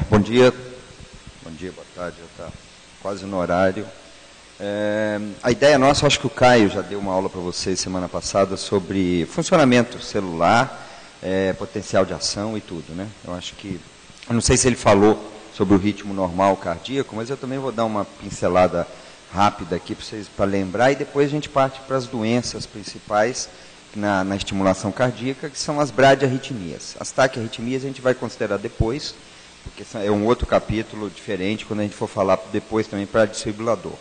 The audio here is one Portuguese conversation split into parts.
Bom dia, boa tarde, já está quase no horário. A ideia nossa, acho que o Caio já deu uma aula para vocês semana passada sobre funcionamento celular, potencial de ação e tudo, né? Eu acho que, eu não sei se ele falou sobre o ritmo normal cardíaco, mas eu também vou dar uma pincelada rápida aqui para vocês, para lembrar, e depois a gente parte para as doenças principais na estimulação cardíaca, que são as bradiarritmias. As taquiarritmias a gente vai considerar depois, porque é um outro capítulo diferente, quando a gente for falar depois também para desfibrilador.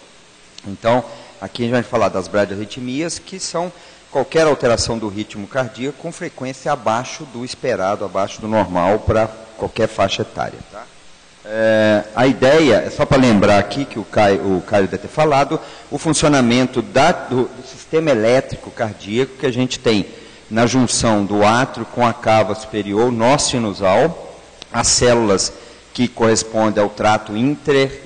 Então, aqui a gente vai falar das bradiarritmias, que são qualquer alteração do ritmo cardíaco com frequência abaixo do esperado, abaixo do normal para qualquer faixa etária. Tá? A ideia, é só para lembrar aqui que o Caio deve ter falado, o funcionamento do sistema elétrico cardíaco que a gente tem na junção do átrio com a cava superior, nó sinusal, as células que correspondem ao trato inter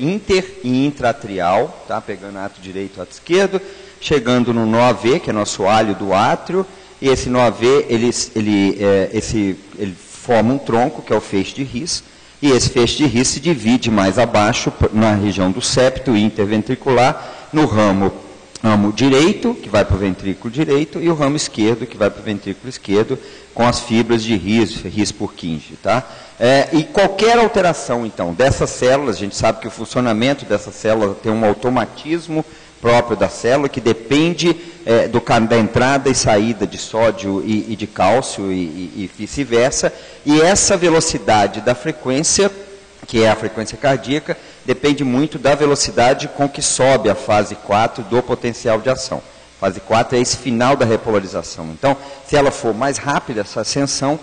e intraatrial, tá? Pegando átrio direito e átrio esquerdo, chegando no nó AV, que é nosso alho do átrio, e esse nó AV, ele forma um tronco, que é o feixe de His, e esse feixe de His se divide mais abaixo, na região do septo interventricular, no ramo direito, que vai para o ventrículo direito, e o ramo esquerdo, que vai para o ventrículo esquerdo, com as fibras de His por Purkinje. Tá? E qualquer alteração, então, dessas células, a gente sabe que o funcionamento dessa célula tem um automatismo próprio da célula, que depende da entrada e saída de sódio e de cálcio e vice-versa, e essa velocidade da frequência, que é a frequência cardíaca, depende muito da velocidade com que sobe a fase 4 do potencial de ação. Fase 4 é esse final da repolarização. Então, se ela for mais rápida, essa ascensão,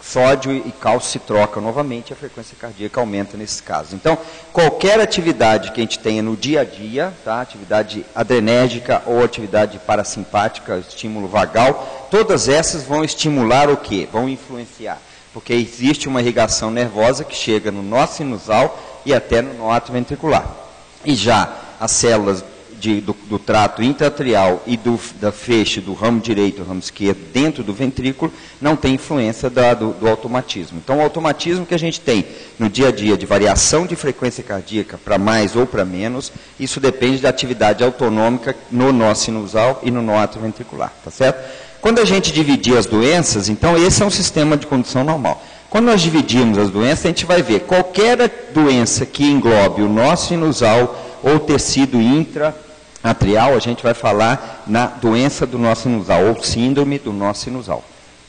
sódio e cálcio se trocam novamente, a frequência cardíaca aumenta nesses casos. Então, qualquer atividade que a gente tenha no dia a dia, tá? Atividade adrenérgica ou atividade parasimpática, estímulo vagal, todas essas vão estimular o quê? Vão influenciar. Porque existe uma irrigação nervosa que chega no nó sinusal e até no nó atrioventricular. E já as células do trato intraatrial e da feixe do ramo direito e ramo esquerdo dentro do ventrículo não tem influência do automatismo. Então, o automatismo que a gente tem no dia a dia de variação de frequência cardíaca para mais ou para menos, isso depende da atividade autonômica no nó sinusal e no nó atrioventricular, tá certo? Quando a gente dividir as doenças, então esse é um sistema de condução normal. Quando nós dividimos as doenças, a gente vai ver qualquer doença que englobe o nó sinusal ou tecido intraatrial, a gente vai falar na doença do nó sinusal, ou síndrome do nó sinusal.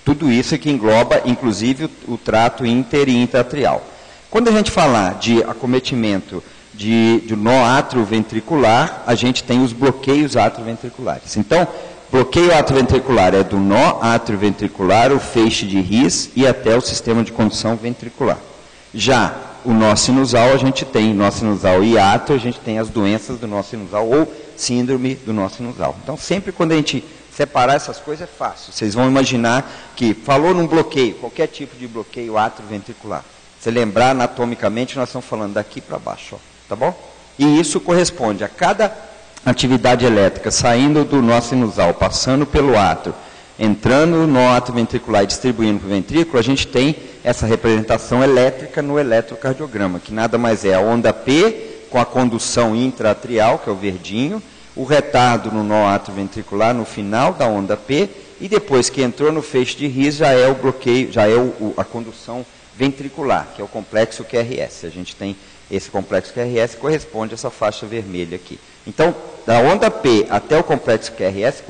Tudo isso é que engloba, inclusive, o trato inter e intraatrial. Quando a gente falar de acometimento do nó atrioventricular, a gente tem os bloqueios atrioventriculares. Então, bloqueio atrioventricular é do nó atrioventricular, o feixe de His e até o sistema de condução ventricular. Já o nó sinusal, a gente tem nó sinusal e átrio, a gente tem as doenças do nó sinusal ou síndrome do nó sinusal. Então, sempre quando a gente separar essas coisas é fácil. Vocês vão imaginar que falou num bloqueio, qualquer tipo de bloqueio atrioventricular. Se lembrar anatomicamente, nós estamos falando daqui para baixo, ó, tá bom? E isso corresponde a cada atividade elétrica saindo do nó sinusal, passando pelo átrio, entrando no atrioventricular e distribuindo para o ventrículo, a gente tem essa representação elétrica no eletrocardiograma, que nada mais é a onda P com a condução intraatrial, que é o verdinho, o retardo no nó atrioventricular no final da onda P, e depois que entrou no feixe de His já é o bloqueio, já é a condução ventricular, que é o complexo QRS. A gente tem esse complexo QRS que corresponde a essa faixa vermelha aqui. Então, da onda P até o complexo QRS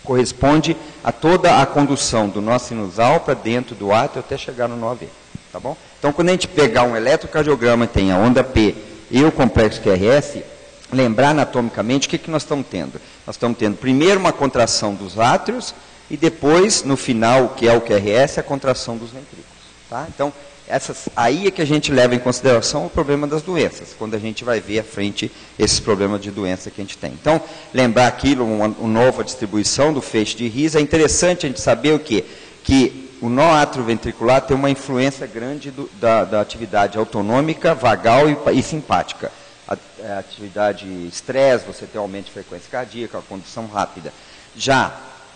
corresponde a toda a condução do nó sinusal para dentro do átrio até chegar no nó AV, tá bom? Então, quando a gente pegar um eletrocardiograma e tem a onda P e o complexo QRS, lembrar anatomicamente o que nós estamos tendo. Nós estamos tendo primeiro uma contração dos átrios e depois, no final, que é o QRS, a contração dos ventrículos, tá? Então, aí é que a gente leva em consideração o problema das doenças, quando a gente vai ver à frente esses problemas de doença que a gente tem. Então, lembrar aquilo, uma nova distribuição do feixe de His, é interessante a gente saber o quê? Que o nó atrioventricular tem uma influência grande da atividade autonômica, vagal e simpática. A atividade estresse, você tem aumento de frequência cardíaca, a condução rápida. Já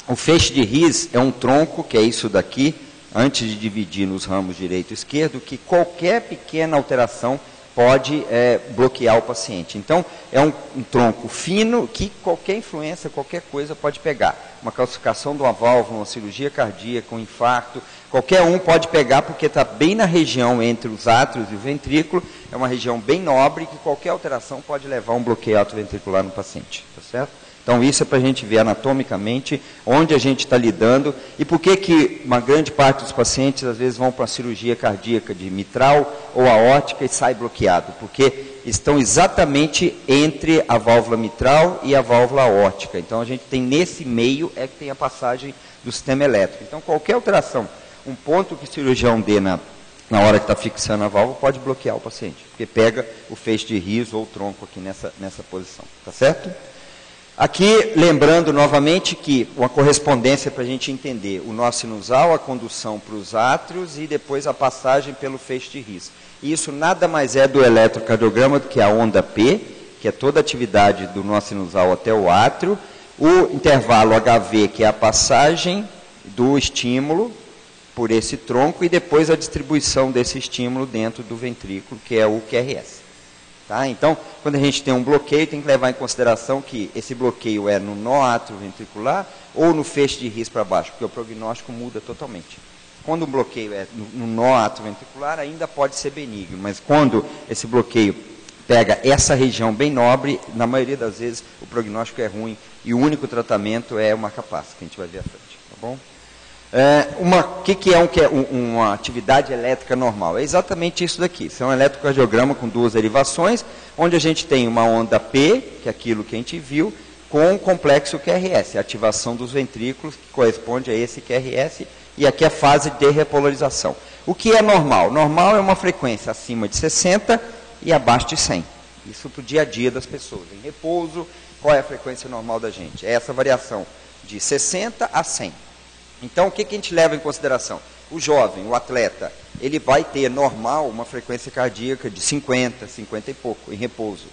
o feixe de His é um tronco, que é isso daqui, antes de dividir nos ramos direito e esquerdo, que qualquer pequena alteração pode bloquear o paciente. Então, é um tronco fino que qualquer influência, qualquer coisa pode pegar. Uma calcificação de uma válvula, uma cirurgia cardíaca, um infarto, qualquer um pode pegar porque está bem na região entre os átrios e o ventrículo, é uma região bem nobre que qualquer alteração pode levar a um bloqueio atrioventricular no paciente, tá certo? Então, isso é para a gente ver anatomicamente onde a gente está lidando e por que uma grande parte dos pacientes, às vezes, vão para a cirurgia cardíaca de mitral ou aórtica e sai bloqueado, porque estão exatamente entre a válvula mitral e a válvula aórtica. Então, a gente tem nesse meio é que tem a passagem do sistema elétrico. Então, qualquer alteração, um ponto que o cirurgião dê na hora que está fixando a válvula, pode bloquear o paciente, porque pega o feixe de His ou o tronco aqui nessa posição, tá certo? Aqui, lembrando novamente que uma correspondência para a gente entender o nó sinusal, a condução para os átrios e depois a passagem pelo feixe de His. Isso nada mais é do eletrocardiograma do que a onda P, que é toda a atividade do nó sinusal até o átrio, o intervalo HV, que é a passagem do estímulo por esse tronco e depois a distribuição desse estímulo dentro do ventrículo, que é o QRS. Tá? Então, quando a gente tem um bloqueio, tem que levar em consideração que esse bloqueio é no nó atrioventricular ou no feixe de His para baixo, porque o prognóstico muda totalmente. Quando um bloqueio é no nó atrioventricular, ainda pode ser benigno, mas quando esse bloqueio pega essa região bem nobre, na maioria das vezes o prognóstico é ruim e o único tratamento é uma capaz, que a gente vai ver à frente. Tá bom? O que é uma atividade elétrica normal? É exatamente isso daqui. Isso é um eletrocardiograma com duas derivações, onde a gente tem uma onda P, que é aquilo que a gente viu, com um complexo QRS, a ativação dos ventrículos, que corresponde a esse QRS, e aqui a fase de repolarização. O que é normal? Normal é uma frequência acima de 60 e abaixo de 100. Isso para o dia a dia das pessoas. Em repouso, qual é a frequência normal da gente? É essa variação de 60 a 100. Então, o que a gente leva em consideração? O jovem, o atleta, ele vai ter normal uma frequência cardíaca de 50, 50 e pouco, em repouso.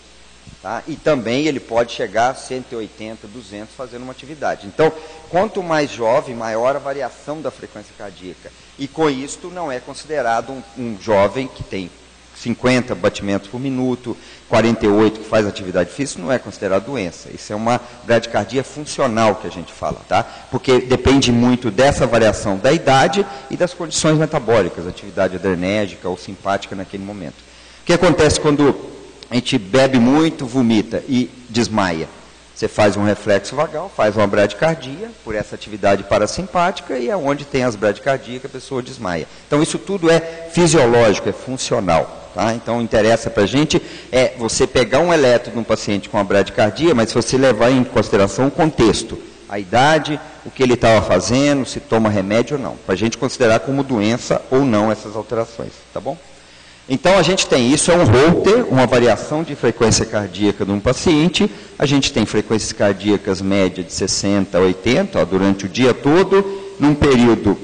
Tá? E também ele pode chegar a 180, 200 fazendo uma atividade. Então, quanto mais jovem, maior a variação da frequência cardíaca. E com isto não é considerado um jovem que tem 50 batimentos por minuto, 48 que faz atividade física, não é considerado doença. Isso é uma bradicardia funcional que a gente fala, tá? Porque depende muito dessa variação da idade e das condições metabólicas, atividade adrenérgica ou simpática naquele momento. O que acontece quando a gente bebe muito, vomita e desmaia? Você faz um reflexo vagal, faz uma bradicardia por essa atividade parasimpática e é onde tem as bradicardias que a pessoa desmaia. Então isso tudo é fisiológico, é funcional. Tá? Então, interessa para a gente você pegar um eletro de um paciente com uma bradicardia, mas se você levar em consideração o contexto, a idade, o que ele estava fazendo, se toma remédio ou não, para a gente considerar como doença ou não essas alterações, tá bom? Então, a gente tem isso, é um Holter, uma variação de frequência cardíaca de um paciente, a gente tem frequências cardíacas médias de 60 a 80, durante o dia todo, num período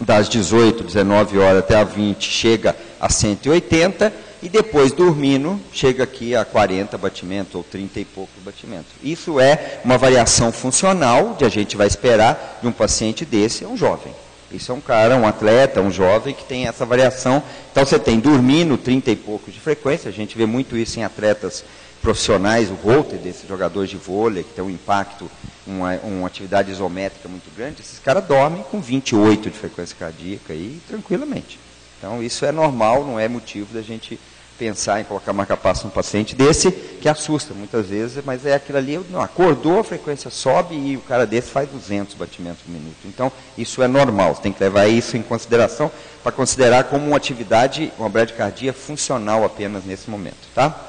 das 18, 19 horas até a 20, chega a 180, e depois, dormindo, chega aqui a 40 batimentos, ou 30 e poucos batimentos. Isso é uma variação funcional, que a gente vai esperar de um paciente desse, é um jovem. Isso é um cara, um atleta, um jovem que tem essa variação. Então, você tem dormindo 30 e poucos de frequência, a gente vê muito isso em atletas profissionais, o Holter desses jogadores de vôlei, que tem um impacto, uma atividade isométrica muito grande, esses caras dormem com 28 de frequência cardíaca aí, tranquilamente. Então, isso é normal, não é motivo da gente pensar em colocar marca-passo num paciente desse, que assusta muitas vezes, mas é aquilo ali, não, acordou, a frequência sobe e o cara desse faz 200 batimentos por minuto. Então, isso é normal, você tem que levar isso em consideração, para considerar como uma atividade, uma bradicardia funcional apenas nesse momento, tá?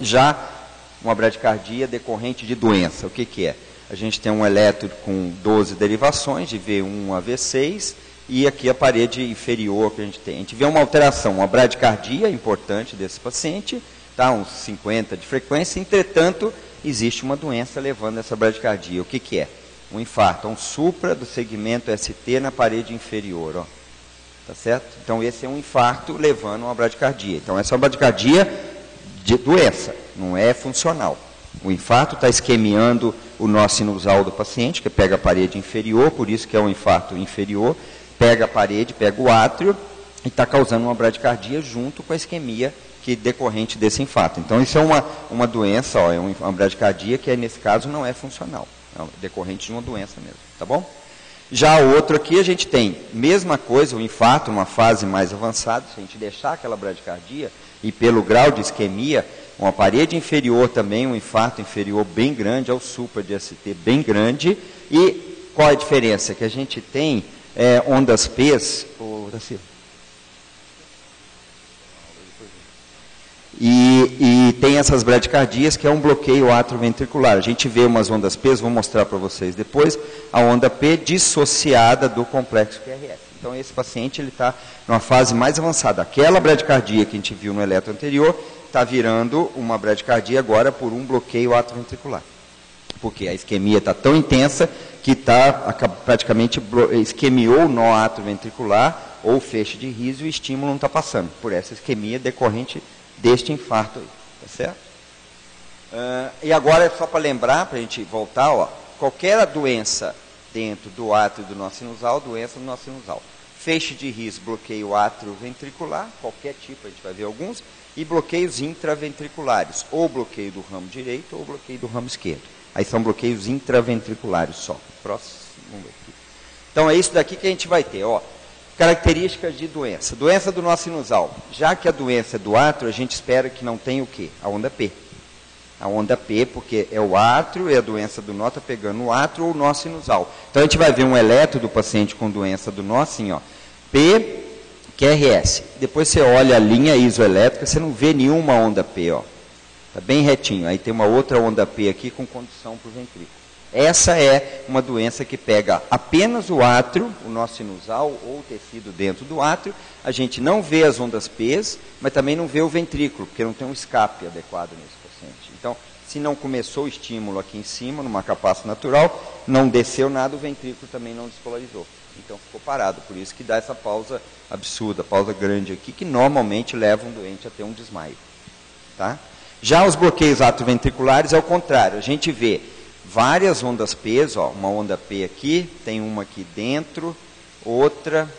Já uma bradicardia decorrente de doença, o que é? A gente tem um eletro com 12 derivações, de V1 a V6, e aqui a parede inferior que a gente tem. A gente vê uma alteração, uma bradicardia importante desse paciente, tá? Uns 50 de frequência, entretanto, existe uma doença levando essa bradicardia. O que é? Um infarto, um supra do segmento ST na parede inferior, ó. Tá certo? Então, esse é um infarto levando uma bradicardia. Então, essa é uma bradicardia de doença, não é funcional. O infarto está isquemiando o nó sinusal do paciente, que pega a parede inferior, por isso que é um infarto inferior. pega a parede, pega o átrio e está causando uma bradicardia junto com a isquemia que decorrente desse infarto. Então, isso é uma doença, ó, é uma bradicardia que, nesse caso, não é funcional. É decorrente de uma doença mesmo, tá bom? Já outro aqui, a gente tem, mesma coisa, o infarto, uma fase mais avançada, se a gente deixar aquela bradicardia, e pelo grau de isquemia, uma parede inferior também, um infarto inferior bem grande, ao supra de ST bem grande, e qual é a diferença? Que a gente tem ondas P's, e tem essas bradicardias, que é um bloqueio atrioventricular. A gente vê umas ondas P, vou mostrar para vocês depois, a onda P dissociada do complexo QRS. Então, esse paciente está numa fase mais avançada. Aquela bradicardia que a gente viu no eletro anterior, está virando uma bradicardia agora por um bloqueio atrioventricular. Porque a isquemia está tão intensa que praticamente isquemiou o nó atrioventricular ou feixe de riso e o estímulo não está passando. Por essa isquemia decorrente deste infarto aí, tá certo? E agora é só para lembrar, para a gente voltar, ó, qualquer doença dentro do átrio do nó sinusal, doença do nó sinusal. Feixe de riso, bloqueio atrioventricular, qualquer tipo, a gente vai ver alguns, e bloqueios intraventriculares, ou bloqueio do ramo direito ou bloqueio do ramo esquerdo. Aí são bloqueios intraventriculares só. Próximo aqui. Então é isso daqui que a gente vai ter, ó. Características de doença. Doença do nó sinusal. Já que a doença é do átrio, a gente espera que não tenha o quê? A onda P. A onda P, porque é o átrio e a doença do nó está pegando o átrio ou o nó sinusal. Então a gente vai ver um eletro do paciente com doença do nó assim, ó. P, QRS. Depois você olha a linha isoelétrica, você não vê nenhuma onda P, ó. Está bem retinho. Aí tem uma outra onda P aqui com condução para o ventrículo. Essa é uma doença que pega apenas o átrio, o nó sinusal ou o tecido dentro do átrio. A gente não vê as ondas P's, mas também não vê o ventrículo, porque não tem um escape adequado nesse paciente. Então, se não começou o estímulo aqui em cima, numa capaça natural, não desceu nada, o ventrículo também não despolarizou. Então, ficou parado. Por isso que dá essa pausa absurda, pausa grande aqui, que normalmente leva um doente a ter um desmaio. Tá? Já os bloqueios atrioventriculares é o contrário. A gente vê várias ondas P, ó, uma onda P aqui, tem uma aqui dentro, outra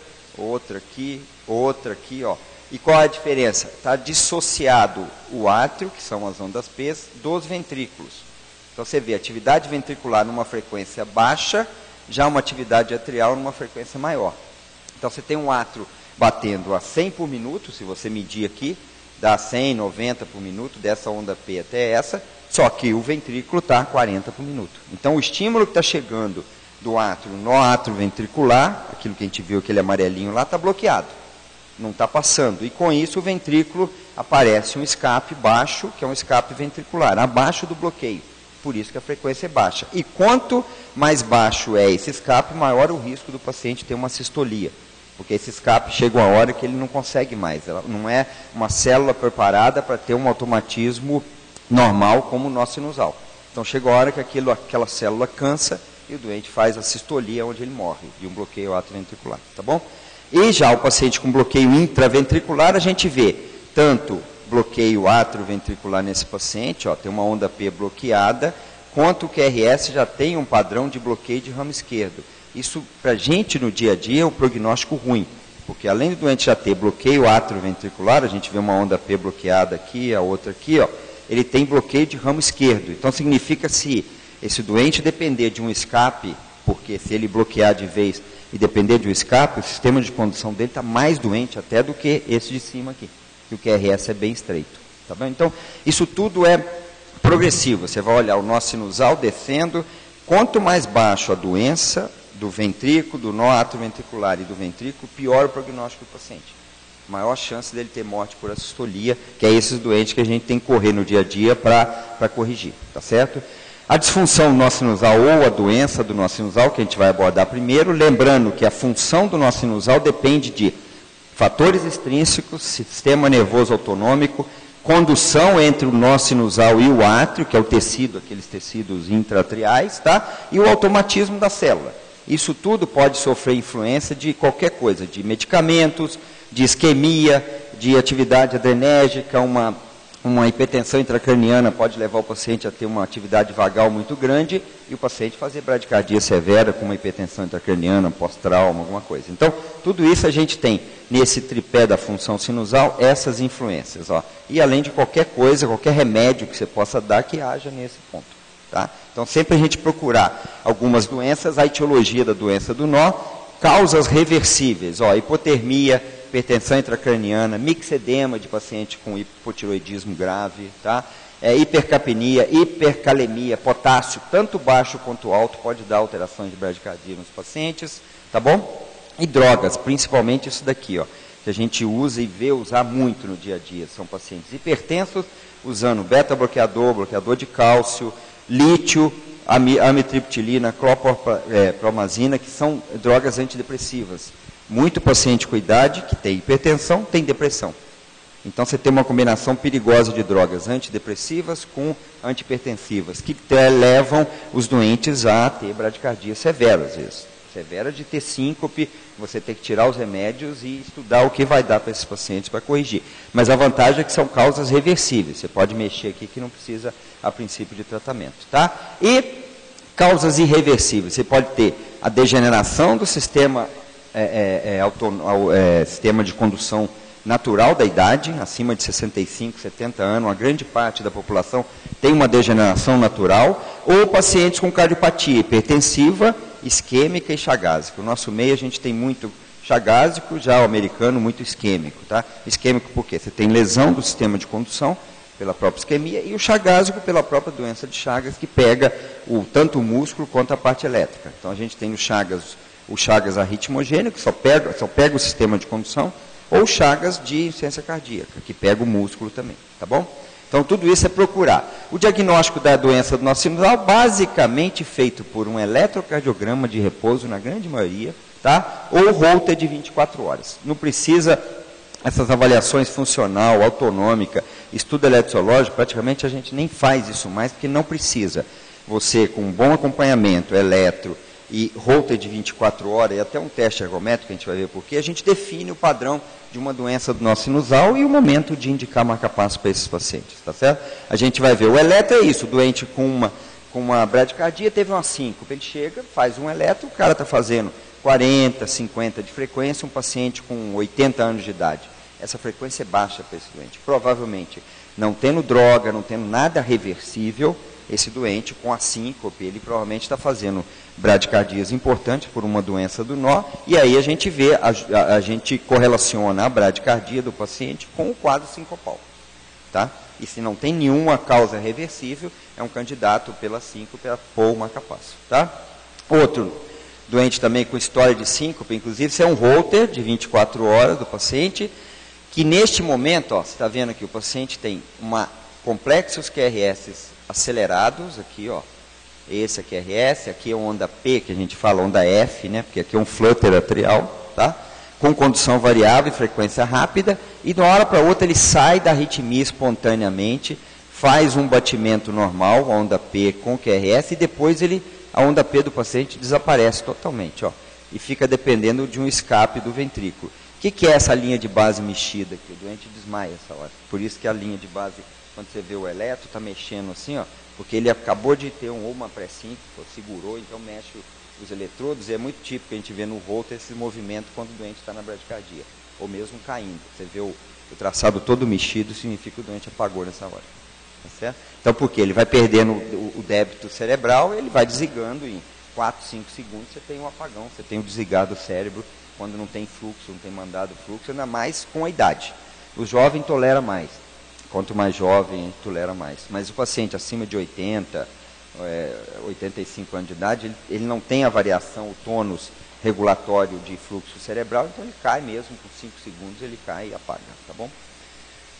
aqui, outra aqui, ó. E qual é a diferença? Está dissociado o átrio, que são as ondas P, dos ventrículos. Então você vê atividade ventricular numa frequência baixa, já uma atividade atrial numa frequência maior. Então você tem um átrio batendo a 100 por minuto, se você medir aqui, dá 100, 90 por minuto, dessa onda P até essa, só que o ventrículo está a 40 por minuto. Então, o estímulo que está chegando do átrio no átrio ventricular, aquilo que a gente viu, aquele amarelinho lá, está bloqueado. Não está passando. E com isso, o ventrículo aparece um escape baixo, que é um escape ventricular, abaixo do bloqueio. Por isso que a frequência é baixa. E quanto mais baixo é esse escape, maior o risco do paciente ter uma sistolia. Porque esse escape chega uma hora que ele não consegue mais. Ela não é uma célula preparada para ter um automatismo normal como o nó sinusal. Então chega a hora que aquela célula cansa e o doente faz a sistolia, onde ele morre, de um bloqueio atrioventricular, tá bom? E já o paciente com bloqueio intraventricular, a gente vê tanto bloqueio atrioventricular nesse paciente, ó, tem uma onda P bloqueada, quanto o QRS já tem um padrão de bloqueio de ramo esquerdo. Isso, para a gente, no dia a dia, é um prognóstico ruim, porque além do doente já ter bloqueio atrioventricular, a gente vê uma onda P bloqueada aqui, a outra aqui, ó, ele tem bloqueio de ramo esquerdo. Então, significa se esse doente depender de um escape, porque se ele bloquear de vez e depender de um escape, o sistema de condução dele está mais doente até do que esse de cima aqui, que o QRS é bem estreito. Tá bom? Então, isso tudo é progressivo. Você vai olhar o nó sinusal descendo, quanto mais baixo a doença do ventrículo, do nó atrioventricular e do ventrículo, pior o prognóstico do paciente. Maior chance dele ter morte por assistolia, que é esses doentes que a gente tem que correr no dia a dia para corrigir, tá certo? A disfunção do nó sinusal ou a doença do nó sinusal, que a gente vai abordar primeiro, lembrando que a função do nó sinusal depende de fatores extrínsecos, sistema nervoso autonômico, condução entre o nó sinusal e o átrio, que é o tecido, aqueles tecidos intraatriais, tá? E o automatismo da célula. Isso tudo pode sofrer influência de qualquer coisa, de medicamentos, de isquemia, de atividade adrenérgica, uma uma hipertensão intracraniana pode levar o paciente a ter uma atividade vagal muito grande e o paciente fazer bradicardia severa com uma hipertensão intracraniana, pós-trauma, alguma coisa. Então, tudo isso a gente tem nesse tripé da função sinusal, essas influências. Ó. E além de qualquer coisa, qualquer remédio que você possa dar que haja nesse ponto. Tá? Então, sempre a gente procurar algumas doenças, a etiologia da doença do nó, causas reversíveis, ó, hipotermia, hipertensão intracraniana, mixedema de paciente com hipotiroidismo grave, tá? Hipercapnia, hipercalemia, potássio, tanto baixo quanto alto, pode dar alterações de bradicardia nos pacientes, tá bom? E drogas, principalmente isso daqui, ó, que a gente usa e vê usar muito no dia a dia. São pacientes hipertensos, usando beta-bloqueador, bloqueador de cálcio, lítio, amitriptilina, clorpromazina, que são drogas antidepressivas. Muito paciente com idade que tem hipertensão, tem depressão. Então, você tem uma combinação perigosa de drogas antidepressivas com antihipertensivas, que levam os doentes a ter bradicardia severa, às vezes. Severa de ter síncope, você tem que tirar os remédios e estudar o que vai dar para esses pacientes para corrigir. Mas a vantagem é que são causas reversíveis. Você pode mexer aqui que não precisa, a princípio, de tratamento. Tá? E causas irreversíveis. Você pode ter a degeneração do sistema sistema de condução natural da idade, acima de 65, 70 anos, uma grande parte da população tem uma degeneração natural, ou pacientes com cardiopatia hipertensiva, isquêmica e chagásica. No nosso meio a gente tem muito chagásico, já o americano muito isquêmico. Tá? Isquêmico por quê? Você tem lesão do sistema de condução pela própria isquemia e o chagásico pela própria doença de Chagas, que pega tanto o músculo quanto a parte elétrica. Então a gente tem o Chagas arritmogêneo, que só pega o sistema de condução, ou Chagas de insuficiência cardíaca, que pega o músculo também, tá bom? Então, tudo isso é procurar. O diagnóstico da doença do nó sinusal, basicamente feito por um eletrocardiograma de repouso, na grande maioria, tá? Ou Holter de 24 horas. Não precisa essas avaliações funcional, autonômica, estudo eletrozoológico, praticamente a gente nem faz isso mais, porque não precisa. Você, com um bom acompanhamento, eletro, e Holter de 24 horas, e até um teste ergométrico, que a gente vai ver por quê, a gente define o padrão de uma doença do nó sinusal e o momento de indicar marca-passo para esses pacientes, tá certo? A gente vai ver, o eletro é isso, o doente com uma bradicardia teve uma síncope, ele chega, faz um eletro, o cara está fazendo 40, 50 de frequência, um paciente com 80 anos de idade. Essa frequência é baixa para esse doente. Provavelmente, não tendo droga, não tendo nada reversível, esse doente com a síncope, ele provavelmente está fazendo bradicardias importantes por uma doença do nó, e aí a gente vê, a gente correlaciona a bradicardia do paciente com o quadro sincopal. Tá? E se não tem nenhuma causa reversível, é um candidato pela síncope a pôr o marca-passo. Tá? Outro doente também com história de síncope, inclusive, isso é um Holter de 24 horas do paciente, que neste momento, ó, você está vendo aqui, o paciente tem complexos QRS acelerados, aqui, ó, esse aqui é RS, aqui é onda P, que a gente fala onda F, né, porque aqui é um flutter atrial, tá? Com condução variável e frequência rápida, e de uma hora para outra ele sai da arritmia espontaneamente, faz um batimento normal, a onda P com QRS, e depois a onda P do paciente desaparece totalmente, ó, e fica dependendo de um escape do ventrículo. O que é essa linha de base mexida aqui? O doente desmaia essa hora. Por isso que a linha de base, quando você vê o eletro, está mexendo assim, ó, porque ele acabou de ter uma pré-síncope, segurou, então mexe os eletrodos, e é muito típico, a gente vê no Holter esse movimento quando o doente está na bradicardia, ou mesmo caindo. Você vê o traçado todo mexido, significa que o doente apagou nessa hora. Tá certo? Então, por quê? Ele vai perdendo o débito cerebral, ele vai desligando em 4, 5 segundos, você tem um apagão, você tem o desligado do cérebro, quando não tem fluxo, não tem mandado fluxo, ainda mais com a idade. O jovem tolera mais. Quanto mais jovem, tolera mais. Mas o paciente acima de 80, 85 anos de idade, ele não tem a variação, o tônus regulatório de fluxo cerebral, então ele cai mesmo, com 5 segundos ele cai e apaga, tá bom?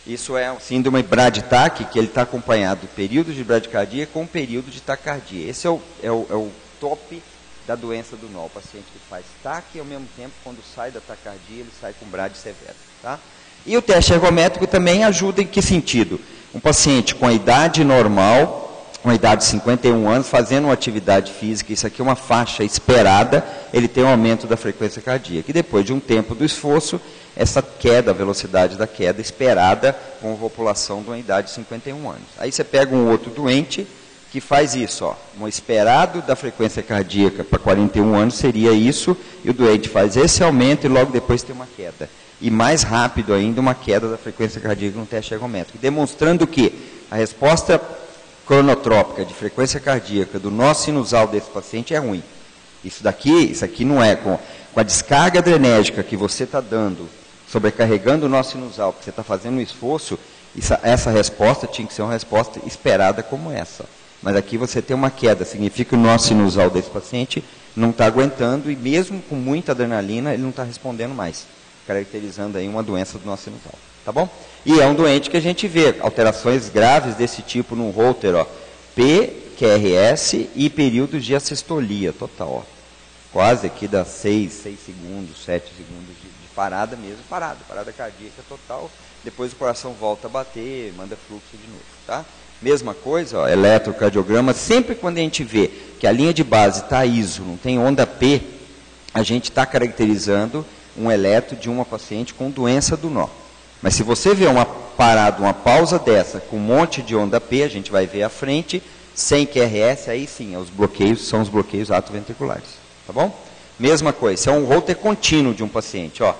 Isso é síndrome bradiTAC, que ele está acompanhado do período de bradicardia com o período de taquicardia. Esse é o top da doença do nó. O paciente que faz TAC e ao mesmo tempo, quando sai da taquicardia, ele sai com brad severo, tá? E o teste ergométrico também ajuda em que sentido? Um paciente com a idade normal, com a idade de 51 anos, fazendo uma atividade física, isso aqui é uma faixa esperada, ele tem um aumento da frequência cardíaca. E depois de um tempo do esforço, essa queda, a velocidade da queda esperada com a população de uma idade de 51 anos. Aí você pega um outro doente que faz isso, ó, um esperado da frequência cardíaca para 41 anos seria isso, e o doente faz esse aumento e logo depois tem uma queda. E mais rápido ainda, uma queda da frequência cardíaca no teste ergométrico, demonstrando que a resposta cronotrópica de frequência cardíaca do nó sinusal desse paciente é ruim. Isso aqui não é com a descarga adrenérgica que você está dando, sobrecarregando o nó sinusal, porque você está fazendo um esforço, essa resposta tinha que ser uma resposta esperada como essa. Mas aqui você tem uma queda, significa que o nó sinusal desse paciente não está aguentando e mesmo com muita adrenalina ele não está respondendo mais, caracterizando aí uma doença do nó sinusal, tá bom? E é um doente que a gente vê alterações graves desse tipo no Holter, ó, P, QRS e períodos de assistolia total, ó. Quase aqui dá 6 segundos, 7 segundos de parada mesmo, parada cardíaca total, depois o coração volta a bater, manda fluxo de novo, tá? Mesma coisa, ó, eletrocardiograma, sempre quando a gente vê que a linha de base está ISO, não tem onda P, a gente está caracterizando um eletro de uma paciente com doença do nó. Mas se você vê uma parada, uma pausa dessa, com um monte de onda P, a gente vai ver à frente, sem QRS, aí sim, são os bloqueios atroventriculares, tá bom? Mesma coisa, se é um Holter contínuo de um paciente, ó,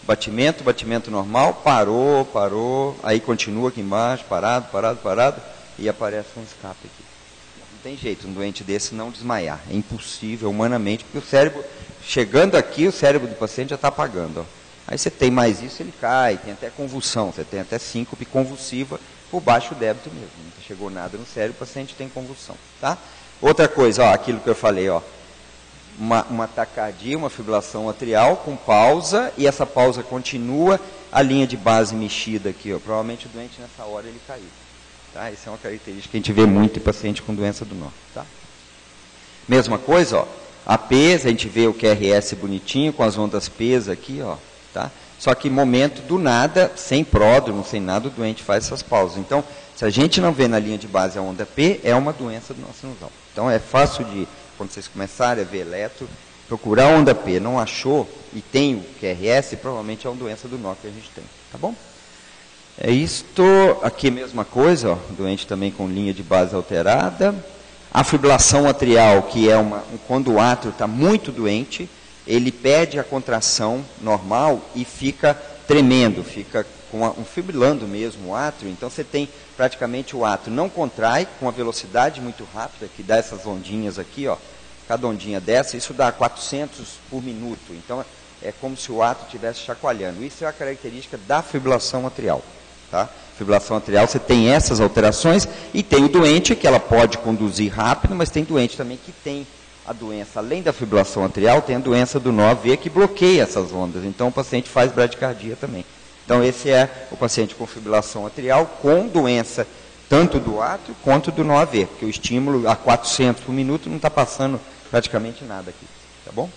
batimento normal, parou, aí continua aqui embaixo, parado, e aparece um escape aqui. Não tem jeito um doente desse não desmaiar. É impossível humanamente, porque o cérebro, chegando aqui, o cérebro do paciente já está apagando. Ó. Aí você tem mais isso, ele cai, tem até convulsão, você tem até síncope convulsiva por baixo débito mesmo. Não chegou nada no cérebro, o paciente tem convulsão. Tá? Outra coisa, ó, aquilo que eu falei, ó, uma taquicardia, uma fibrilação atrial com pausa, e essa pausa continua, a linha de base mexida aqui, ó, provavelmente o doente nessa hora ele caiu. Tá? Essa é uma característica que a gente vê muito em paciente com doença do nó. Tá? Mesma coisa, ó, a P's, a gente vê o QRS bonitinho, com as ondas P's aqui, ó, tá? Só que momento do nada, sem pródromo, sem nada, o doente faz essas pausas. Então, se a gente não vê na linha de base a onda P, é uma doença do nó sinusal. Então, é fácil de, quando vocês começarem a ver eletro, procurar a onda P, não achou e tem o QRS, provavelmente é uma doença do nó que a gente tem. Tá bom? É isto, aqui mesma coisa, ó, doente também com linha de base alterada. A fibrilação atrial, que é quando o átrio está muito doente, ele perde a contração normal e fica tremendo, fica fibrilando mesmo o átrio. Então você tem praticamente o átrio não contrai, com uma velocidade muito rápida, que dá essas ondinhas aqui, ó, cada ondinha dessa, isso dá 400 por minuto. Então é como se o átrio estivesse chacoalhando. Isso é a característica da fibrilação atrial. Tá? Fibrilação atrial, você tem essas alterações e tem o doente que ela pode conduzir rápido, mas tem doente também que tem a doença, além da fibrilação atrial, tem a doença do nó AV que bloqueia essas ondas. Então o paciente faz bradicardia também. Então esse é o paciente com fibrilação atrial com doença tanto do átrio quanto do nó AV, porque o estímulo a 400 por minuto não está passando praticamente nada aqui. Tá bom?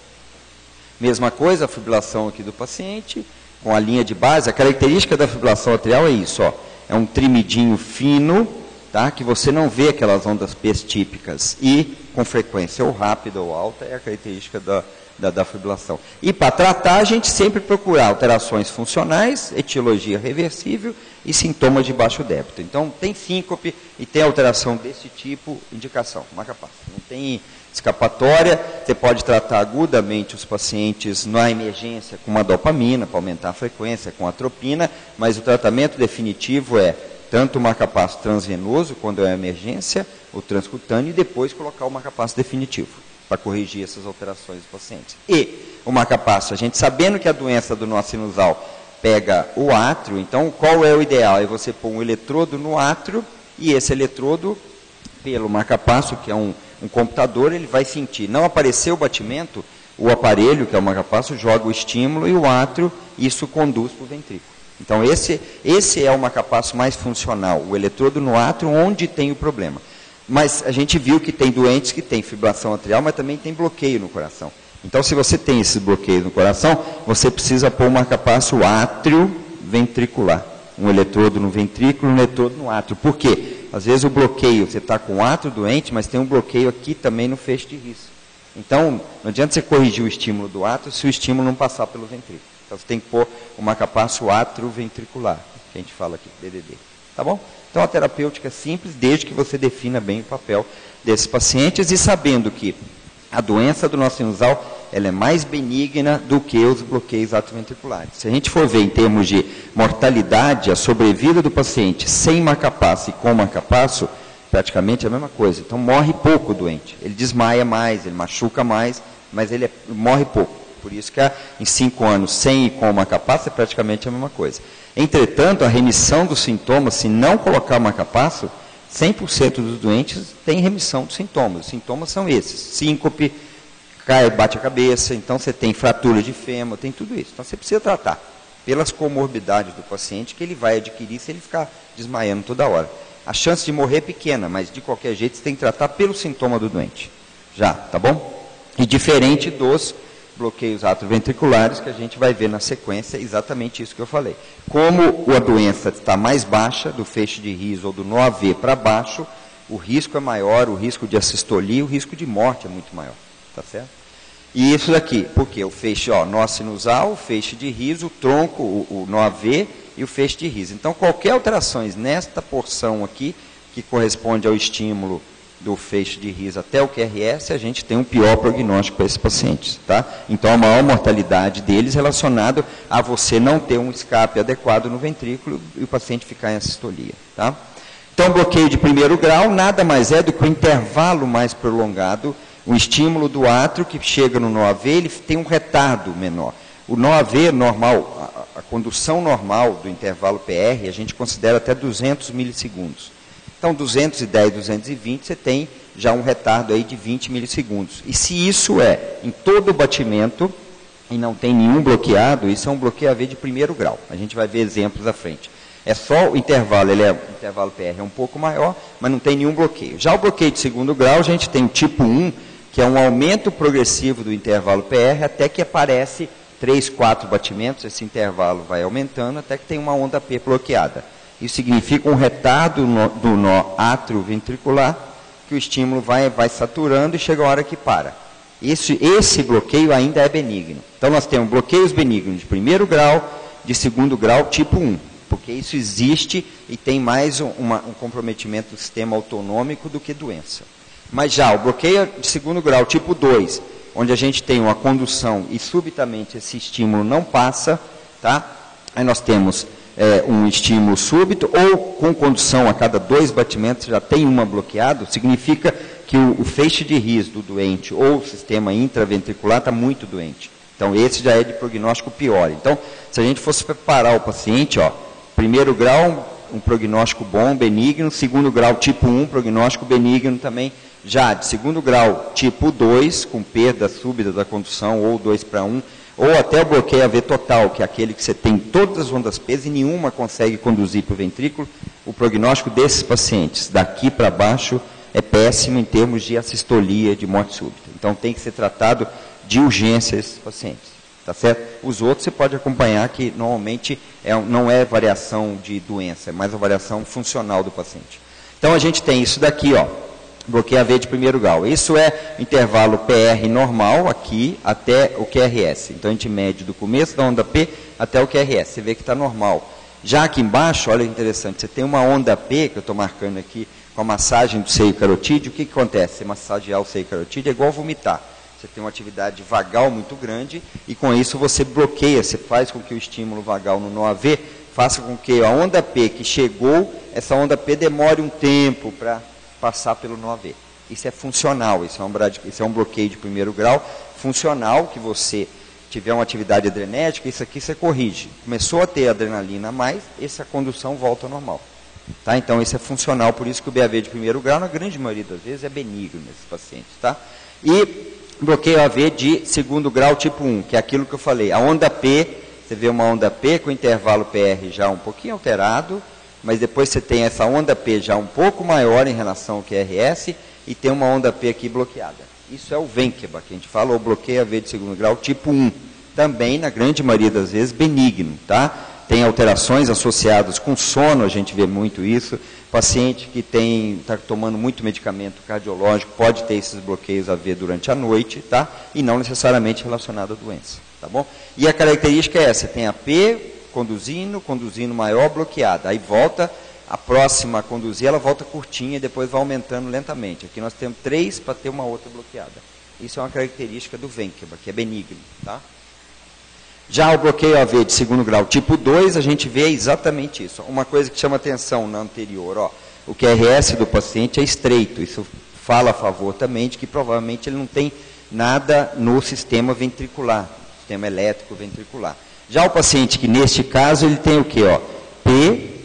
Mesma coisa, a fibrilação aqui do paciente, com a linha de base. A característica da fibrilação atrial é isso, ó, é um tremidinho fino, tá, que você não vê aquelas ondas P típicas, e com frequência ou rápida ou alta é a característica da fibrilação. E para tratar, a gente sempre procurar alterações funcionais, etiologia reversível e sintomas de baixo débito. Então, tem síncope e tem alteração desse tipo, indicação, marca-passo. Não tem escapatória, você pode tratar agudamente os pacientes na emergência com uma dopamina, para aumentar a frequência, com atropina, mas o tratamento definitivo é tanto o marca-passo transvenoso, quando é uma emergência, o transcutâneo, e depois colocar o marca-passo definitivo, para corrigir essas alterações dos pacientes. E o marca-passo, a gente sabendo que a doença do nó sinusal pega o átrio, então qual é o ideal? É você pôr um eletrodo no átrio, e esse eletrodo, pelo marca-passo, que é um computador, ele vai sentir. Não aparecer o batimento, o aparelho, que é o marca-passo, joga o estímulo e o átrio, isso conduz para o ventrículo. Então, esse é o marca-passo mais funcional, o eletrodo no átrio, onde tem o problema. Mas a gente viu que tem doentes que têm fibrilação atrial, mas também tem bloqueio no coração. Então, se você tem esse bloqueio no coração, você precisa pôr o marca-passo átrio-ventricular. Um eletrodo no ventrículo, um eletrodo no átrio. Por quê? Às vezes o bloqueio, você está com o átrio doente, mas tem um bloqueio aqui também no feixe de His. Então, não adianta você corrigir o estímulo do átrio se o estímulo não passar pelo ventrículo. Então, você tem que pôr o marcapasso atrioventricular, que a gente fala aqui, DDD. Tá bom? Então, a terapêutica é simples, desde que você defina bem o papel desses pacientes e sabendo que a doença do nó sinusal ela é mais benigna do que os bloqueios atrioventriculares. Se a gente for ver em termos de mortalidade, a sobrevida do paciente sem marcapasso e com marcapasso, praticamente é a mesma coisa. Então, morre pouco o doente. Ele desmaia mais, ele machuca mais, mas ele morre pouco. Por isso que em 5 anos, sem e com marcapasso, é praticamente a mesma coisa. Entretanto, a remissão dos sintomas, se não colocar marcapasso, 100% dos doentes têm remissão dos sintomas. Os sintomas são esses: síncope, cai, bate a cabeça, então você tem fratura de fêmur, tem tudo isso. Então, você precisa tratar pelas comorbidades do paciente que ele vai adquirir se ele ficar desmaiando toda hora. A chance de morrer é pequena, mas de qualquer jeito você tem que tratar pelo sintoma do doente. Já, tá bom? E diferente dos bloqueios atrioventriculares, que a gente vai ver na sequência, exatamente isso que eu falei. Como a doença está mais baixa, do feixe de His ou do nó AV para baixo, o risco é maior, o risco de assistolia, o risco de morte é muito maior. Tá certo? E isso daqui, porque o feixe, ó, nó sinusal, o feixe de His, o tronco, o nó AV e o feixe de His. Então, qualquer alterações nesta porção aqui, que corresponde ao estímulo do feixe de His até o QRS, a gente tem um pior prognóstico para esses pacientes. Tá? Então, a maior mortalidade deles relacionado a você não ter um escape adequado no ventrículo e o paciente ficar em assistolia. Tá? Então, bloqueio de primeiro grau nada mais é do que o intervalo mais prolongado. O estímulo do átrio que chega no nó AV, ele tem um retardo menor. O nó AV normal, a condução normal do intervalo PR, a gente considera até 200 milissegundos. Então, 210, 220, você tem já um retardo aí de 20 milissegundos. E se isso é em todo o batimento e não tem nenhum bloqueado, isso é um bloqueio AV de primeiro grau. A gente vai ver exemplos à frente. É só o intervalo, o intervalo PR é um pouco maior, mas não tem nenhum bloqueio. Já o bloqueio de segundo grau, a gente tem o tipo 1, que é um aumento progressivo do intervalo PR, até que aparece 3, 4 batimentos, esse intervalo vai aumentando, até que tem uma onda P bloqueada. Isso significa um retardo do nó atrioventricular, que o estímulo vai saturando e chega a hora que para. Esse bloqueio ainda é benigno. Então, nós temos bloqueios benignos de primeiro grau, de segundo grau, tipo 1, porque isso existe e tem mais um comprometimento do sistema autonômico do que doença. Mas já o bloqueio de segundo grau, tipo 2, onde a gente tem uma condução e subitamente esse estímulo não passa, tá? Aí nós temos um estímulo súbito ou com condução a cada 2 batimentos já tem uma bloqueado, significa que o feixe de His do doente ou o sistema intraventricular está muito doente. Então, esse já é de prognóstico pior. Então, se a gente fosse preparar o paciente, ó, primeiro grau, um prognóstico bom, benigno, segundo grau, tipo 1, prognóstico benigno também. Já de segundo grau, tipo 2, com perda súbita da condução, ou 2:1, ou até o bloqueio AV total, que é aquele que você tem todas as ondas P e nenhuma consegue conduzir para o ventrículo. O prognóstico desses pacientes, daqui para baixo, é péssimo em termos de assistolia, de morte súbita. Então, tem que ser tratado de urgência esses pacientes. Tá certo? Os outros você pode acompanhar que normalmente não é variação de doença, é mais a variação funcional do paciente. Então, a gente tem isso daqui, ó. Bloqueio AV de primeiro grau. Isso é intervalo PR normal aqui até o QRS. Então, a gente mede do começo da onda P até o QRS. Você vê que está normal. Já aqui embaixo, olha que interessante, você tem uma onda P, que eu estou marcando aqui, com a massagem do seio carotídeo. O que acontece? Você massagear o seio carotídeo é igual vomitar. Você tem uma atividade vagal muito grande e com isso você bloqueia, você faz com que o estímulo vagal no nó AV faça com que a onda P que chegou, essa onda P demore um tempo para passar pelo nó AV. Isso é funcional, isso é um bloqueio de primeiro grau funcional, que você tiver uma atividade adrenética, isso aqui você corrige. Começou a ter adrenalina a mais, essa condução volta ao normal. Tá? Então, isso é funcional, por isso que o BAV de primeiro grau, na grande maioria das vezes, é benigno nesses pacientes. Tá? E bloqueio AV de segundo grau tipo 1, que é aquilo que eu falei. A onda P, você vê uma onda P com intervalo PR já um pouquinho alterado, mas depois você tem essa onda P já um pouco maior em relação ao QRS e tem uma onda P aqui bloqueada. Isso é o Wenkeba, que a gente fala, ou bloqueio AV de segundo grau tipo 1. Também, na grande maioria das vezes, benigno. Tá? Tem alterações associadas com sono, a gente vê muito isso. Paciente que está tomando muito medicamento cardiológico pode ter esses bloqueios AV durante a noite, tá? E não necessariamente relacionado à doença. Tá? tá bom? E a característica é essa, tem a P conduzindo, conduzindo maior, bloqueada. Aí volta, a próxima a conduzir, ela volta curtinha e depois vai aumentando lentamente. Aqui nós temos 3 para ter uma outra bloqueada. Isso é uma característica do Ventquebra, que é benigno, tá? Já o bloqueio AV de segundo grau tipo 2, a gente vê exatamente isso. Uma coisa que chama atenção na anterior, ó, o QRS do paciente é estreito. Isso fala a favor também de que provavelmente ele não tem nada no sistema ventricular, sistema elétrico ventricular. Já o paciente que neste caso ele tem o quê? Ó? P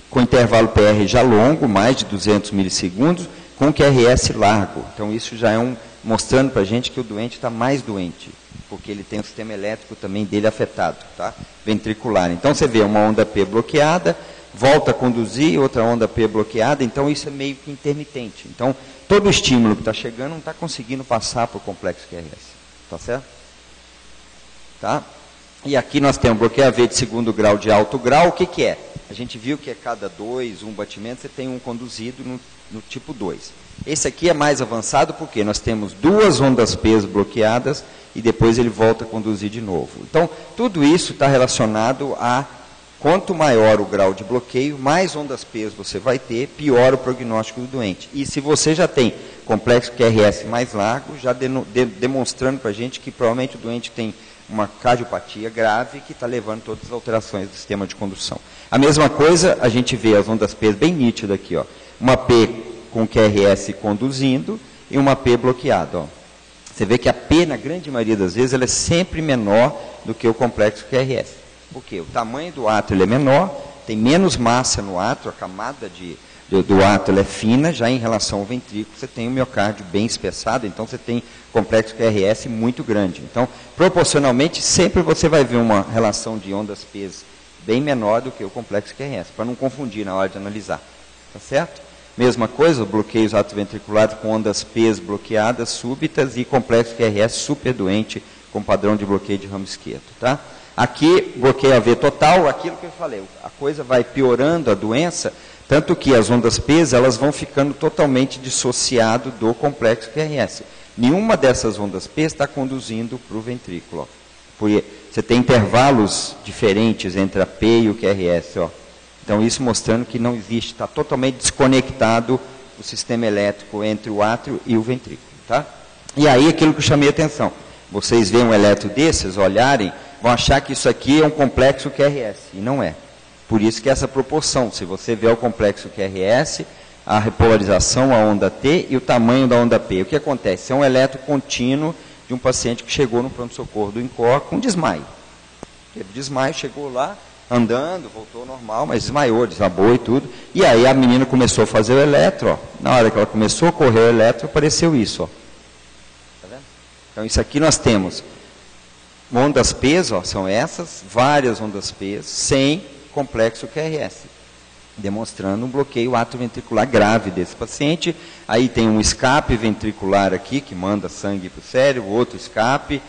com intervalo PR já longo, mais de 200 milissegundos, com QRS largo. Então isso já é mostrando para a gente que o doente está mais doente, porque ele tem o sistema elétrico também dele afetado, tá? Ventricular. Então você vê uma onda P bloqueada, volta a conduzir, outra onda P bloqueada, então isso é meio que intermitente. Então todo o estímulo que está chegando não está conseguindo passar para o complexo QRS, tá certo? Tá? E aqui nós temos bloqueio AV de segundo grau de alto grau, o que que é? A gente viu que a cada 2, um batimento, você tem um conduzido no tipo 2. Esse aqui é mais avançado porque nós temos 2 ondas P bloqueadas e depois ele volta a conduzir de novo. Então, tudo isso está relacionado a quanto maior o grau de bloqueio, mais ondas P você vai ter, pior o prognóstico do doente. E se você já tem complexo QRS mais largo, já demonstrando para a gente que provavelmente o doente tem uma cardiopatia grave que está levando todas as alterações do sistema de condução. A mesma coisa, a gente vê as ondas P bem nítidas aqui, ó. Uma P com QRS conduzindo e uma P bloqueada, ó. Você vê que a P, na grande maioria das vezes, ela é sempre menor do que o complexo QRS. Por quê? O tamanho do átrio ele é menor, tem menos massa no átrio, a camada do átrio é fina, já em relação ao ventrículo, você tem o miocárdio bem espessado, então você tem complexo QRS muito grande. Então, proporcionalmente, sempre você vai ver uma relação de ondas P bem menor do que o complexo QRS, para não confundir na hora de analisar. Tá certo? Mesma coisa, bloqueios atrioventriculares com ondas P bloqueadas súbitas e complexo QRS super doente com padrão de bloqueio de ramo esquerdo. Tá? Aqui, bloqueio AV total, aquilo que eu falei, a coisa vai piorando a doença, tanto que as ondas P elas vão ficando totalmente dissociado do complexo QRS. Nenhuma dessas ondas P está conduzindo para o ventrículo. Ó. Porque você tem intervalos diferentes entre a P e o QRS. Ó. Então, isso mostrando que não existe, está totalmente desconectado o sistema elétrico entre o átrio e o ventrículo. Tá? E aí, aquilo que eu chamei a atenção. Vocês veem um eletro desses, olharem, vão achar que isso aqui é um complexo QRS, e não é. Por isso que essa proporção, se você vê o complexo QRS, a repolarização, a onda T e o tamanho da onda P. O que acontece? É um eletro contínuo de um paciente que chegou no pronto-socorro do INCOR com desmaio. Teve desmaio, chegou lá, andando, voltou ao normal, mas desmaiou, desabou e tudo. E aí a menina começou a fazer o eletro, ó. Na hora que ela começou a correr o eletro, apareceu isso, ó. Tá vendo? Então isso aqui nós temos ondas P, ó, são essas, várias ondas P, sem complexo QRS, demonstrando um bloqueio atrioventricular grave desse paciente. Aí tem um escape ventricular aqui, que manda sangue para o cérebro, outro escape,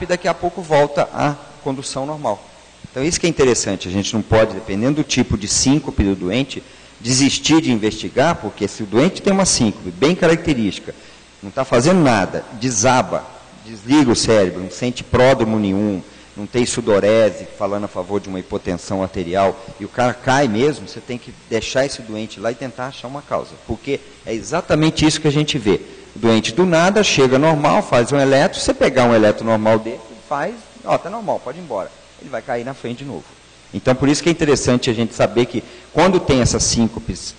e daqui a pouco volta à condução normal. Então isso que é interessante, a gente não pode, dependendo do tipo de síncope do doente, desistir de investigar, porque se o doente tem uma síncope bem característica, não está fazendo nada, desaba, desliga o cérebro, não sente pródromo nenhum, não tem sudorese, falando a favor de uma hipotensão arterial, e o cara cai mesmo, você tem que deixar esse doente lá e tentar achar uma causa. Porque é exatamente isso que a gente vê. O doente do nada, chega normal, faz um eletro, você pegar um eletro normal dele, faz, ó, tá normal, pode ir embora. Ele vai cair na frente de novo. Então, por isso que é interessante a gente saber que, quando tem essas síncopes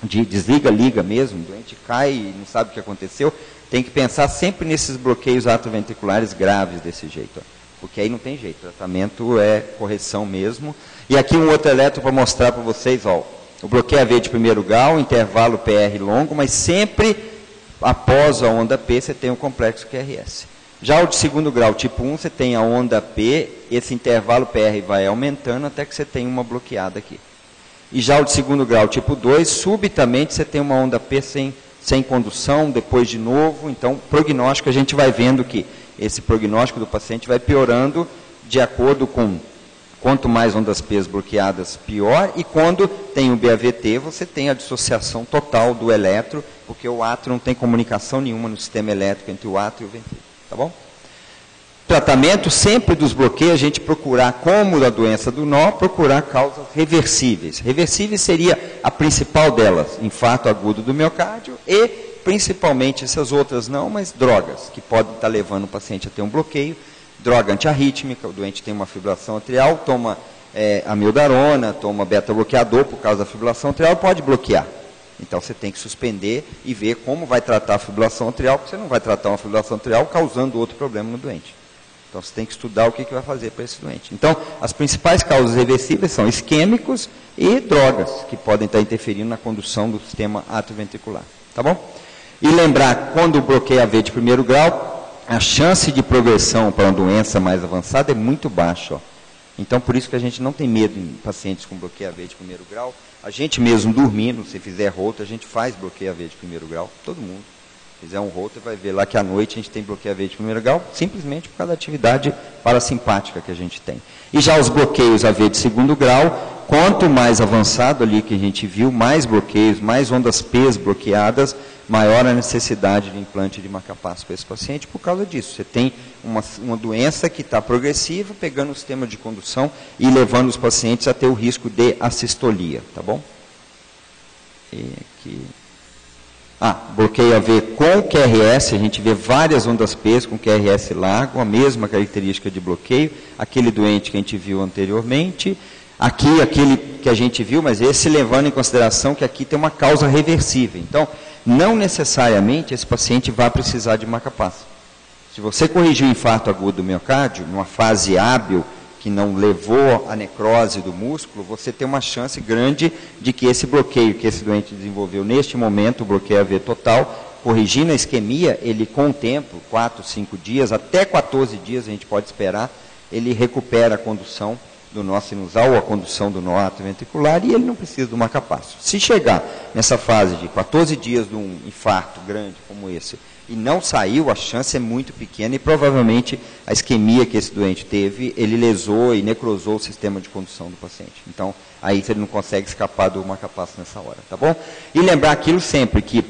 de desliga, liga mesmo, o doente cai e não sabe o que aconteceu, tem que pensar sempre nesses bloqueios atrioventriculares graves desse jeito, ó. Porque aí não tem jeito, o tratamento é correção mesmo. E aqui um outro eletro para mostrar para vocês, ó, o bloqueio AV de primeiro grau, intervalo PR longo, mas sempre após a onda P você tem o complexo QRS. Já o de segundo grau, tipo 1, você tem a onda P, esse intervalo PR vai aumentando até que você tem uma bloqueada aqui. E já o de segundo grau, tipo 2, subitamente você tem uma onda P sem condução, depois de novo. Então, prognóstico, a gente vai vendo que esse prognóstico do paciente vai piorando de acordo com quanto mais ondas P bloqueadas, pior. E quando tem o BAVT, você tem a dissociação total do eletro, porque o átrio não tem comunicação nenhuma no sistema elétrico entre o átrio e o ventrículo. Tá bom? Tratamento sempre dos bloqueios, a gente procurar, como da doença do nó, procurar causas reversíveis. Reversíveis seria a principal delas, infarto agudo do miocárdio e, principalmente, essas outras não, mas drogas, que podem estar levando o paciente a ter um bloqueio. Droga antiarrítmica, o doente tem uma fibrilação atrial, toma amiodarona, toma beta-bloqueador por causa da fibrilação atrial, pode bloquear. Então, você tem que suspender e ver como vai tratar a fibrilação atrial, porque você não vai tratar uma fibrilação atrial causando outro problema no doente. Então, você tem que estudar o que vai fazer para esse doente. Então, as principais causas reversíveis são isquêmicos e drogas, que podem estar interferindo na condução do sistema atrioventricular. Tá bom? E lembrar, quando o bloqueio AV de primeiro grau, a chance de progressão para uma doença mais avançada é muito baixa. Ó. Então, por isso que a gente não tem medo em pacientes com bloqueio AV de primeiro grau. A gente mesmo dormindo, se fizer Holter, a gente faz bloqueio AV de primeiro grau, todo mundo. Se fizer um Holter, vai ver lá que à noite a gente tem bloqueio AV de primeiro grau, simplesmente por causa da atividade parasimpática que a gente tem. E já os bloqueios AV de segundo grau, quanto mais avançado ali que a gente viu, mais bloqueios, mais ondas P bloqueadas, maior a necessidade de implante de marca-passo para esse paciente por causa disso. Você tem uma doença que está progressiva, pegando o sistema de condução e levando os pacientes a ter o risco de assistolia, tá bom? E aqui... bloqueio AV com QRS, a gente vê várias ondas P com QRS largo, a mesma característica de bloqueio, aquele doente que a gente viu anteriormente, aqui aquele que a gente viu, mas esse levando em consideração que aqui tem uma causa reversível. Então, não necessariamente esse paciente vai precisar de marca-passo. Se você corrigir o infarto agudo do miocárdio, numa fase hábil, que não levou à necrose do músculo, você tem uma chance grande de que esse bloqueio que esse doente desenvolveu neste momento, o bloqueio AV total, corrigindo a isquemia, ele com o tempo, 4, 5 dias, até 14 dias a gente pode esperar, ele recupera a condução do nó sinusal ou a condução do nó atrioventricular e ele não precisa do marca-passo. Se chegar nessa fase de 14 dias de um infarto grande como esse e não saiu, a chance é muito pequena e provavelmente a isquemia que esse doente teve, ele lesou e necrosou o sistema de condução do paciente. Então, aí ele não consegue escapar do marca-passo nessa hora, tá bom? E lembrar aquilo sempre, que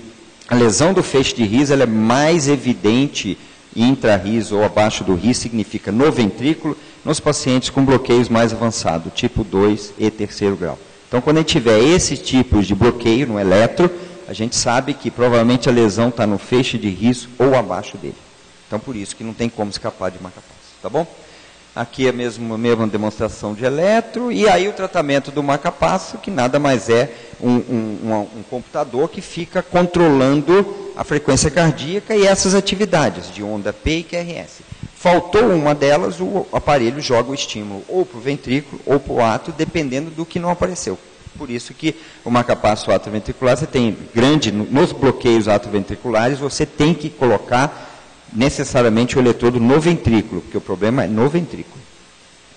a lesão do feixe de His ela é mais evidente intra-His ou abaixo do His, significa no ventrículo, nos pacientes com bloqueios mais avançados, tipo 2 e terceiro grau. Então, quando a gente tiver esses tipos de bloqueio no eletro, a gente sabe que provavelmente a lesão está no feixe de His ou abaixo dele. Então, por isso que não tem como escapar de marca-passo, tá bom? Aqui é a mesma demonstração de eletro, e aí o tratamento do marca-passo, que nada mais é um computador que fica controlando a frequência cardíaca e essas atividades de onda P e QRS. Faltou uma delas, o aparelho joga o estímulo ou para o ventrículo ou para o átrio, dependendo do que não apareceu. Por isso que o marca-passo atrioventricular, você tem nos bloqueios atrioventriculares, você tem que colocar necessariamente o eletrodo no ventrículo, porque o problema é no ventrículo,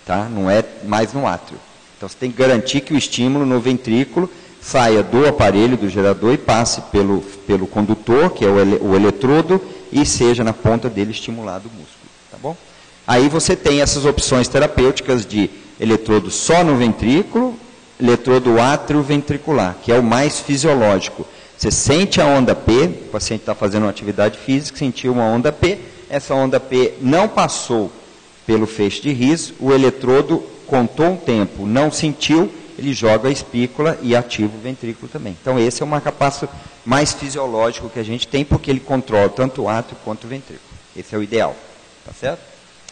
tá? Não é mais no átrio. Então, você tem que garantir que o estímulo no ventrículo saia do aparelho, do gerador, e passe pelo condutor, que é o eletrodo, e seja na ponta dele estimulado o músculo. Tá bom? Aí você tem essas opções terapêuticas de eletrodo só no ventrículo, eletrodo atrioventricular, que é o mais fisiológico. Você sente a onda P, o paciente está fazendo uma atividade física, sentiu uma onda P, essa onda P não passou pelo feixe de His, o eletrodo contou um tempo, não sentiu, ele joga a espícula e ativa o ventrículo também. Então, esse é o marca-passo mais fisiológico que a gente tem, porque ele controla tanto o átrio quanto o ventrículo. Esse é o ideal. Tá certo?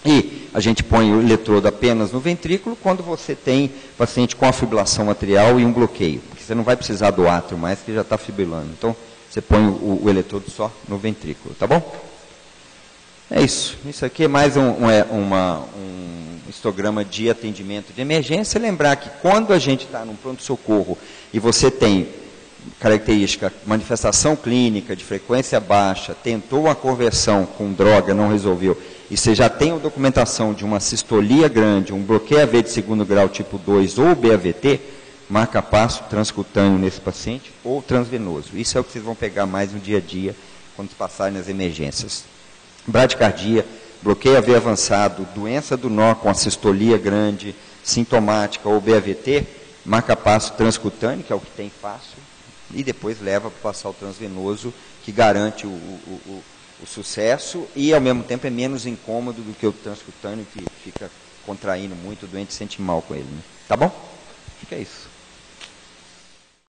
E a gente põe o eletrodo apenas no ventrículo quando você tem paciente com a fibrilação atrial e um bloqueio. Porque você não vai precisar do átrio mais, que já está fibrilando. Então, você põe o eletrodo só no ventrículo. Tá bom? É isso. Isso aqui é mais um histograma de atendimento de emergência. Lembrar que quando a gente está num pronto-socorro e você tem característica, manifestação clínica de frequência baixa, tentou uma conversão com droga, não resolveu, e você já tem a documentação de uma sistolia grande, um bloqueio AV de segundo grau tipo 2 ou BAVT, marca-passo transcutâneo nesse paciente ou transvenoso. Isso é o que vocês vão pegar mais no dia a dia quando passarem nas emergências. Bradicardia, bloqueio AV avançado, doença do nó com a sistolia grande, sintomática ou BAVT, marca-passo transcutâneo, que é o que tem fácil, e depois leva para passar o transvenoso, que garante o sucesso e, ao mesmo tempo, é menos incômodo do que o transcutâneo, que fica contraindo muito, o doente se sente mal com ele. Né? Tá bom? Acho que é isso.